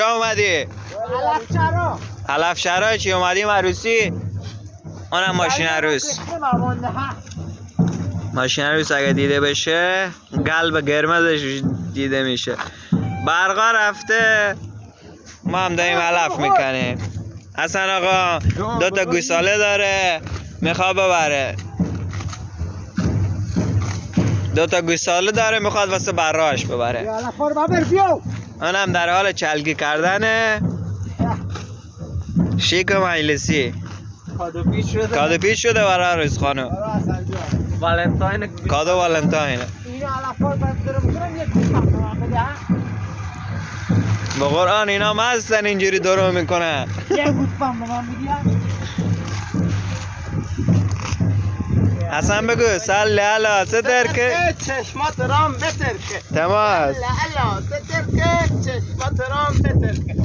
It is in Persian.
اومدی؟ علف شرا چی اومدیم عروسی؟ اونم ماشین عروس. ماشین عروس اگه دیده بشه قلب قرمزش دیده میشه. برقا رفته ما هم داریم علف میکنیم. حسن آقا 2 گوساله داره میخواد ببره. 2 گوساله داره میخواد واسه براش ببره. اونم در حال چلگی کردنه. شیک مجلسی کادو پیش شده برای عروس خانم. کادو والنتاین. به قرآن اینا مستن اینجوری درو میکنن. حسن بگو سال لالا سترکه چشمات رام بترکه تماس لالا سترکه چشمات رام بترکه